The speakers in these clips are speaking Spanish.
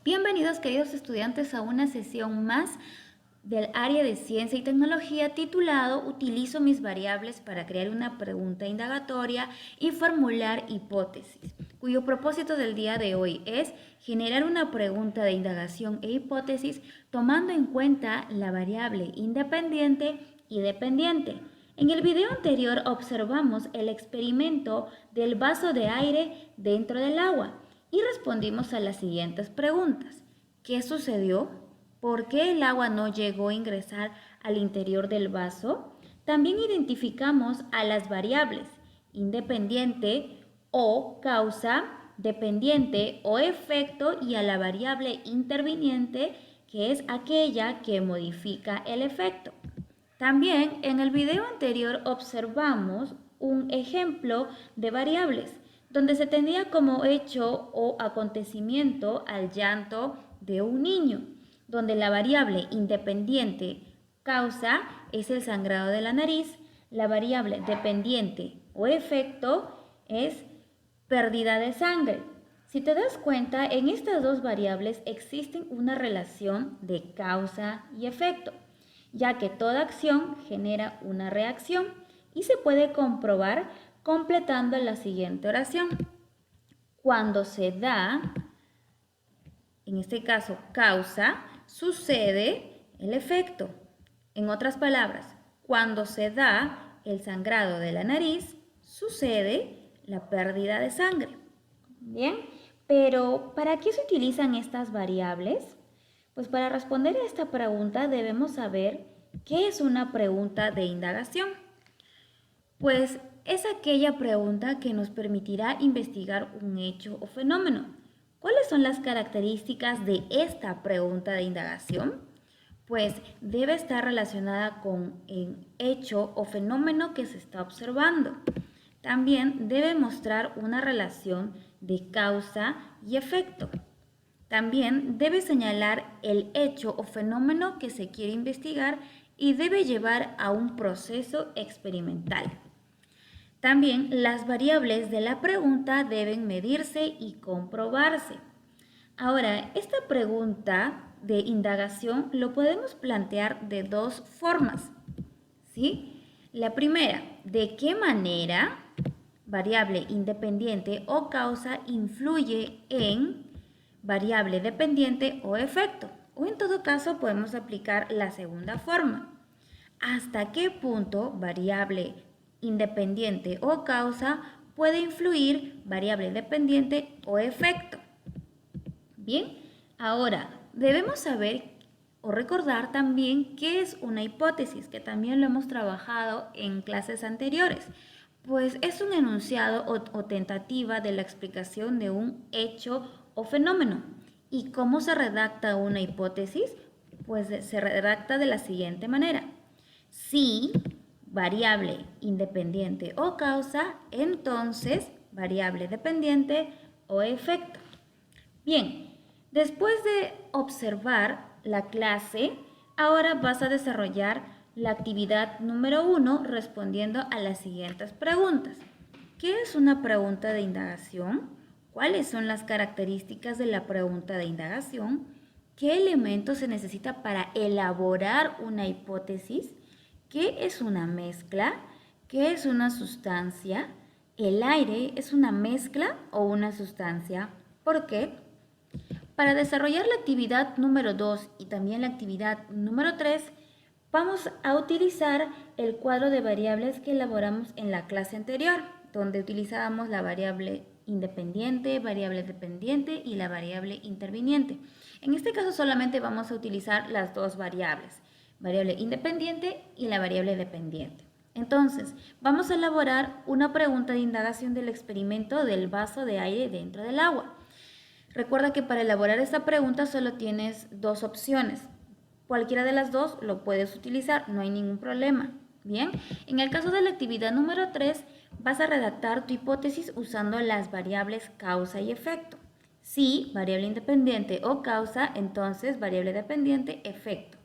Bienvenidos, queridos estudiantes, a una sesión más del área de ciencia y tecnología titulado Utilizo mis variables para crear una pregunta indagatoria y formular hipótesis, cuyo propósito del día de hoy es generar una pregunta de indagación e hipótesis tomando en cuenta la variable independiente y dependiente. En el video anterior observamos el experimento del vaso de aire dentro del agua y respondimos a las siguientes preguntas. ¿Qué sucedió? ¿Por qué el agua no llegó a ingresar al interior del vaso? También identificamos a las variables independiente o causa, dependiente o efecto y a la variable interviniente, que es aquella que modifica el efecto. También en el video anterior observamos un ejemplo de variables donde se tenía como hecho o acontecimiento al llanto de un niño, donde la variable independiente causa es el sangrado de la nariz, la variable dependiente o efecto es pérdida de sangre. Si te das cuenta, en estas dos variables existen una relación de causa y efecto, ya que toda acción genera una reacción y se puede comprobar completando la siguiente oración. Cuando se da, en este caso causa, sucede el efecto. En otras palabras, cuando se da el sangrado de la nariz, sucede la pérdida de sangre. Bien, pero ¿para qué se utilizan estas variables? Pues para responder a esta pregunta debemos saber qué es una pregunta de indagación. Pues es aquella pregunta que nos permitirá investigar un hecho o fenómeno. ¿Cuáles son las características de esta pregunta de indagación? Pues debe estar relacionada con el hecho o fenómeno que se está observando. También debe mostrar una relación de causa y efecto. También debe señalar el hecho o fenómeno que se quiere investigar y debe llevar a un proceso experimental. También las variables de la pregunta deben medirse y comprobarse. Ahora, esta pregunta de indagación lo podemos plantear de dos formas, ¿sí? La primera, ¿de qué manera variable independiente o causa influye en variable dependiente o efecto? O en todo caso podemos aplicar la segunda forma. ¿Hasta qué punto variable independiente o causa puede influir variable dependiente o efecto? Bien, ahora debemos saber o recordar también qué es una hipótesis, que también lo hemos trabajado en clases anteriores. Pues es un enunciado o tentativa de la explicación de un hecho o fenómeno. ¿Y cómo se redacta una hipótesis? Pues se redacta de la siguiente manera. Si variable independiente o causa, entonces variable dependiente o efecto. Bien, después de observar la clase, ahora vas a desarrollar la actividad número 1 respondiendo a las siguientes preguntas. ¿Qué es una pregunta de indagación? ¿Cuáles son las características de la pregunta de indagación? ¿Qué elementos se necesita para elaborar una hipótesis? ¿Qué es una mezcla? ¿Qué es una sustancia? ¿El aire es una mezcla o una sustancia? ¿Por qué? Para desarrollar la actividad número 2 y también la actividad número 3, vamos a utilizar el cuadro de variables que elaboramos en la clase anterior, donde utilizábamos la variable independiente, variable dependiente y la variable interviniente. En este caso solamente vamos a utilizar las dos variables, variable independiente y la variable dependiente. Entonces, vamos a elaborar una pregunta de indagación del experimento del vaso de aire dentro del agua. Recuerda que para elaborar esta pregunta solo tienes dos opciones. Cualquiera de las dos lo puedes utilizar, no hay ningún problema. Bien, en el caso de la actividad número 3, vas a redactar tu hipótesis usando las variables causa y efecto. Si variable independiente o causa, entonces variable dependiente, efecto.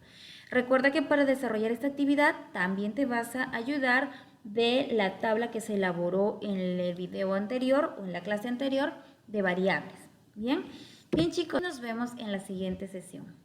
Recuerda que para desarrollar esta actividad también te vas a ayudar de la tabla que se elaboró en el video anterior o en la clase anterior de variables. Bien, Bien chicos, nos vemos en la siguiente sesión.